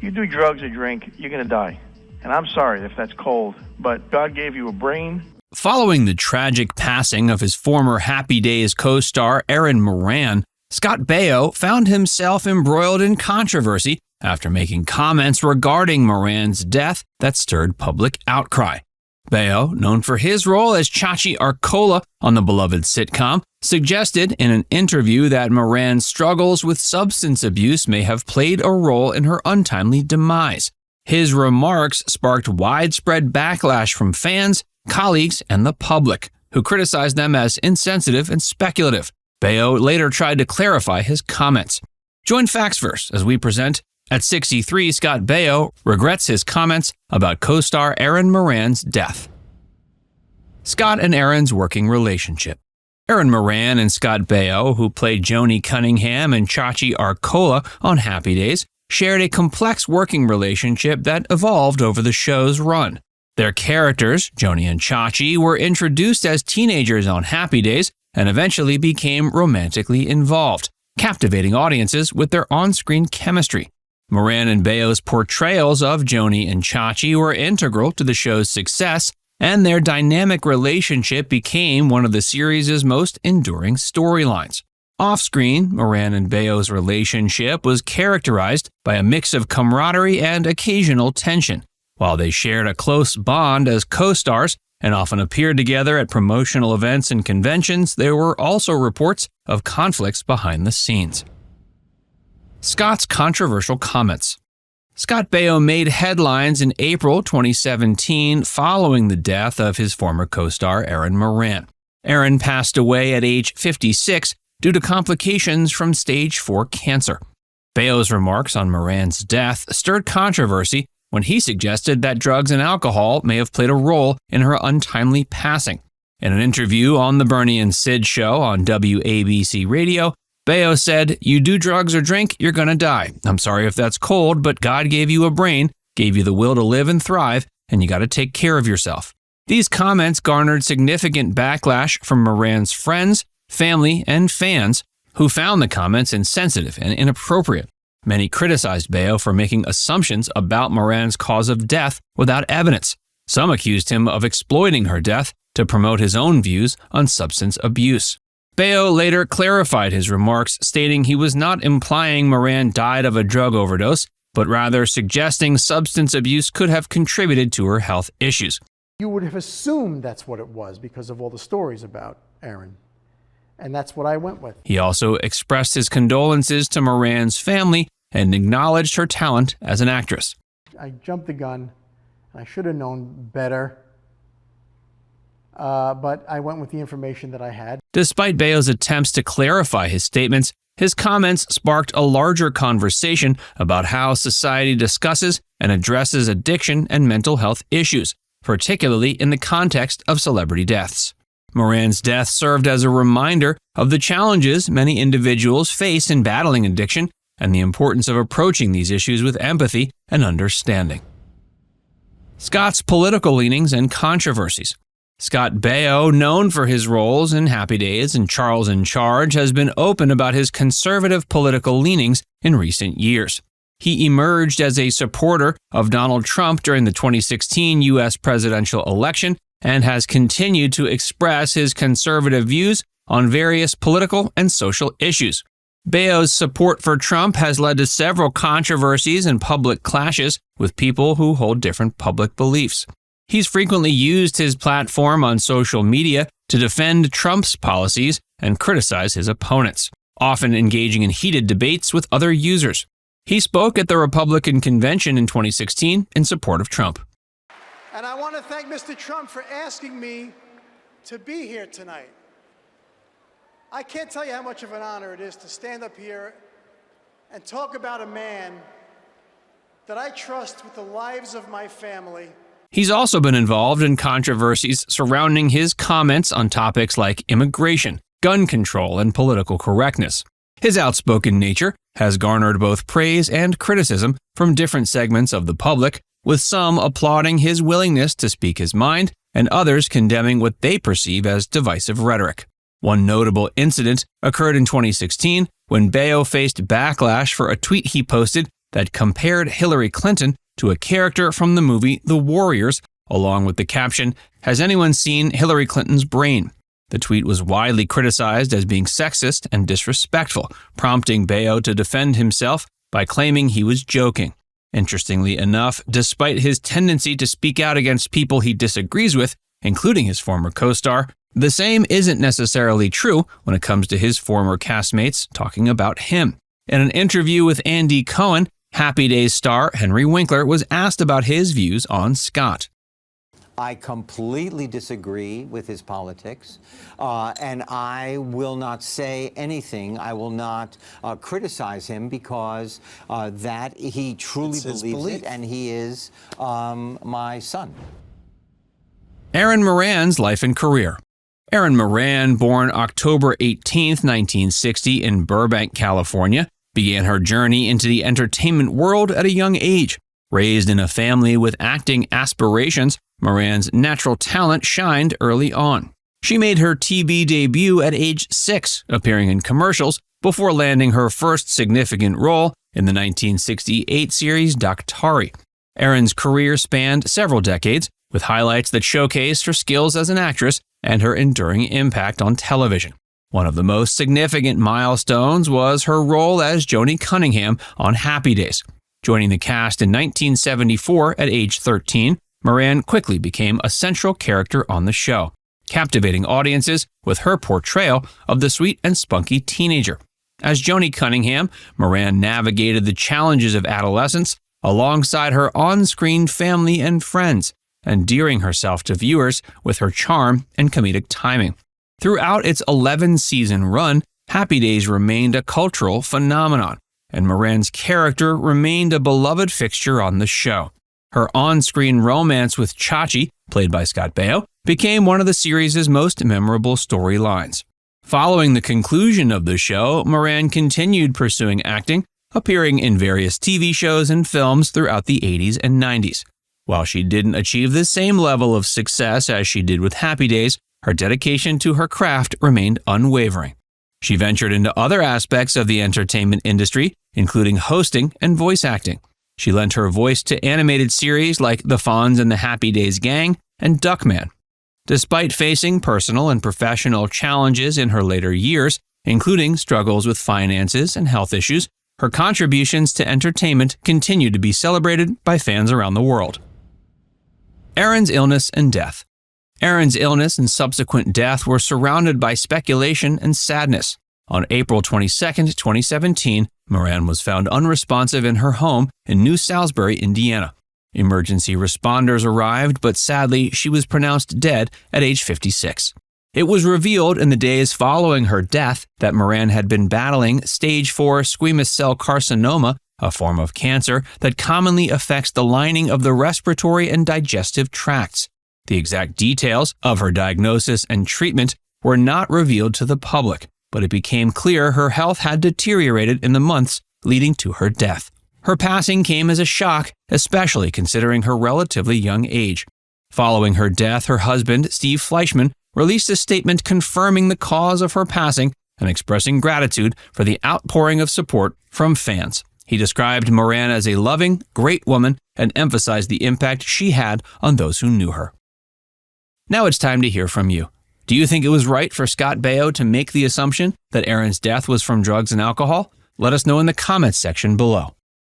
You do drugs or drink, you're going to die. And I'm sorry if that's cold, but God gave you a brain. Following the tragic passing of his former Happy Days co-star Erin Moran, Scott Baio found himself embroiled in controversy after making comments regarding Moran's death that stirred public outcry. Baio, known for his role as Chachi Arcola on the beloved sitcom, suggested in an interview that Moran's struggles with substance abuse may have played a role in her untimely demise. His remarks sparked widespread backlash from fans, colleagues, and the public, who criticized them as insensitive and speculative. Baio later tried to clarify his comments. Join Factsverse as we present, at 63, Scott Baio regrets his comments about co-star Erin Moran's death. Scott and Erin's working relationship. Erin Moran and Scott Baio, who played Joanie Cunningham and Chachi Arcola on Happy Days, shared a complex working relationship that evolved over the show's run. Their characters, Joanie and Chachi, were introduced as teenagers on Happy Days and eventually became romantically involved, captivating audiences with their on-screen chemistry. Moran and Baio's portrayals of Joanie and Chachi were integral to the show's success, and their dynamic relationship became one of the series' most enduring storylines. Off-screen, Moran and Baio's relationship was characterized by a mix of camaraderie and occasional tension. While they shared a close bond as co-stars and often appeared together at promotional events and conventions, there were also reports of conflicts behind the scenes. Scott's controversial comments. Scott Baio made headlines in April 2017 following the death of his former co-star Erin Moran. Erin passed away at age 56 due to complications from stage 4 cancer. Baio's remarks on Moran's death stirred controversy when he suggested that drugs and alcohol may have played a role in her untimely passing. In an interview on The Bernie and Sid Show on WABC Radio, Baio said, "You do drugs or drink, you're gonna die. I'm sorry if that's cold, but God gave you a brain, gave you the will to live and thrive, and you gotta take care of yourself." These comments garnered significant backlash from Moran's friends, family, and fans, who found the comments insensitive and inappropriate. Many criticized Baio for making assumptions about Moran's cause of death without evidence. Some accused him of exploiting her death to promote his own views on substance abuse. Baio later clarified his remarks, stating he was not implying Moran died of a drug overdose, but rather suggesting substance abuse could have contributed to her health issues. You would have assumed that's what it was because of all the stories about Erin. And that's what I went with. He also expressed his condolences to Moran's family and acknowledged her talent as an actress. I jumped the gun. I should have known better. But I went with the information that I had. Despite Baio's attempts to clarify his statements, his comments sparked a larger conversation about how society discusses and addresses addiction and mental health issues, particularly in the context of celebrity deaths. Moran's death served as a reminder of the challenges many individuals face in battling addiction and the importance of approaching these issues with empathy and understanding. Scott's political leanings and controversies. Scott Baio, known for his roles in Happy Days and Charles in Charge, has been open about his conservative political leanings in recent years. He emerged as a supporter of Donald Trump during the 2016 U.S. presidential election and has continued to express his conservative views on various political and social issues. Baio's support for Trump has led to several controversies and public clashes with people who hold different public beliefs. He's frequently used his platform on social media to defend Trump's policies and criticize his opponents, often engaging in heated debates with other users. He spoke at the Republican convention in 2016 in support of Trump. And I want to thank Mr. Trump for asking me to be here tonight. I can't tell you how much of an honor it is to stand up here and talk about a man that I trust with the lives of my family. He's also been involved in controversies surrounding his comments on topics like immigration, gun control, and political correctness. His outspoken nature has garnered both praise and criticism from different segments of the public, with some applauding his willingness to speak his mind and others condemning what they perceive as divisive rhetoric. One notable incident occurred in 2016 when Baio faced backlash for a tweet he posted that compared Hillary Clinton to a character from the movie The Warriors, along with the caption, "Has anyone seen Hillary Clinton's brain?" The tweet was widely criticized as being sexist and disrespectful, prompting Baio to defend himself by claiming he was joking. Interestingly enough, despite his tendency to speak out against people he disagrees with, including his former co-star, the same isn't necessarily true when it comes to his former castmates talking about him. In an interview with Andy Cohen, Happy Days star Henry Winkler was asked about his views on Scott. I completely disagree with his politics, and I will not say anything. I will not criticize him because that he truly believes it, and he is my son. Erin Moran's life and career. Erin Moran, born October 18, 1960 in Burbank, California, began her journey into the entertainment world at a young age. Raised in a family with acting aspirations, Moran's natural talent shined early on. She made her TV debut at age 6, appearing in commercials before landing her first significant role in the 1968 series Daktari. Erin's career spanned several decades, with highlights that showcased her skills as an actress and her enduring impact on television. One of the most significant milestones was her role as Joanie Cunningham on Happy Days. Joining the cast in 1974 at age 13, Moran quickly became a central character on the show, captivating audiences with her portrayal of the sweet and spunky teenager. As Joanie Cunningham, Moran navigated the challenges of adolescence alongside her on-screen family and friends, endearing herself to viewers with her charm and comedic timing. Throughout its 11-season run, Happy Days remained a cultural phenomenon, and Moran's character remained a beloved fixture on the show. Her on-screen romance with Chachi, played by Scott Baio, became one of the series' most memorable storylines. Following the conclusion of the show, Moran continued pursuing acting, appearing in various TV shows and films throughout the 80s and 90s. While she didn't achieve the same level of success as she did with Happy Days, her dedication to her craft remained unwavering. She ventured into other aspects of the entertainment industry, including hosting and voice acting. She lent her voice to animated series like The Fonz and the Happy Days Gang and Duckman. Despite facing personal and professional challenges in her later years, including struggles with finances and health issues, her contributions to entertainment continue to be celebrated by fans around the world. Erin's illness and death. Erin's illness and subsequent death were surrounded by speculation and sadness. On April 22, 2017, Moran was found unresponsive in her home in New Salisbury, Indiana. Emergency responders arrived, but sadly, she was pronounced dead at age 56. It was revealed in the days following her death that Moran had been battling stage 4 squamous cell carcinoma, a form of cancer that commonly affects the lining of the respiratory and digestive tracts. The exact details of her diagnosis and treatment were not revealed to the public, but it became clear her health had deteriorated in the months leading to her death. Her passing came as a shock, especially considering her relatively young age. Following her death, her husband, Steve Fleischman, released a statement confirming the cause of her passing and expressing gratitude for the outpouring of support from fans. He described Moran as a loving, great woman and emphasized the impact she had on those who knew her. Now it's time to hear from you. Do you think it was right for Scott Baio to make the assumption that Erin's death was from drugs and alcohol? Let us know in the comments section below.